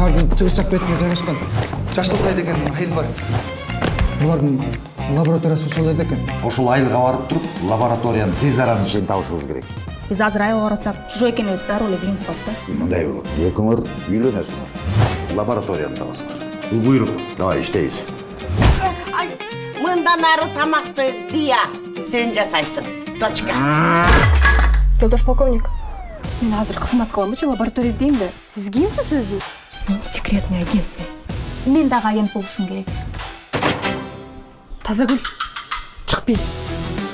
шаһардын чыгыш жак бетине жайгашкан Жашыл деген айыл бар. Булардын лабораториясы ошол жерде экен. Ошол айылга барып туруп, лабораторияны тез аранын ичинде табышыбыз керек. Биз азыр айылга барсак, чужой экенибиз дароо эле билинип калат да. Мындай болот. Экөөңөр үйлөнөсүңөр. Лабораторияны табасыңар. Бул буйрук. Давай иштейбиз. Ай, мындан ары тамакты Дия сен жасайсың. Дочка. Жолдош полковник, мен азыр кызмат кыламынчы, лаборатория издейм да. Сиз кимсиз өзү? Мен секретный агентмин. Мен дагы агент болушум керек. Тазагүл, чык бел.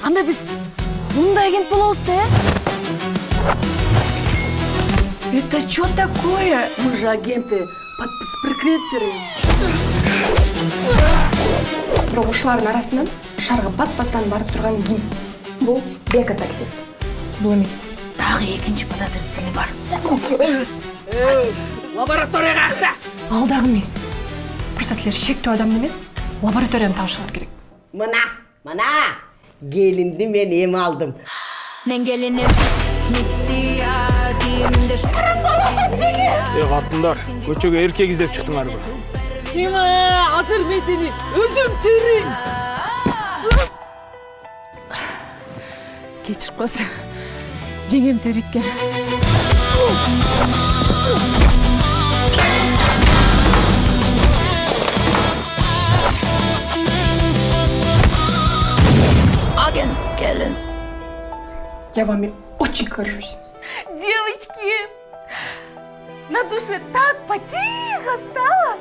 Анда биз мындай агент болобуз да? Это что такое? Мы же агенты с прикрытием. Бирок ушулардын арасынан шаарга бат-баттан барып турган ким? Бул Бека таксист. Бул эмес. Дагы экинчи подозрительный бар. Лабораторияга акта. Ал дагы эмес. Просто силер шектүү адам эмес, лабораторияны табышыңар керек. Мына. Gelindi men em aldım. Men gelinim missия кийимде Катындар, көчөгө эркек издеп чыктыңарбы? Эме, азыр мен сени өзүм терин. Кечирип койсуң. Жеңем териткен. агент келин. Я вами очень горжусь. Девочки, на душе так потихо стало.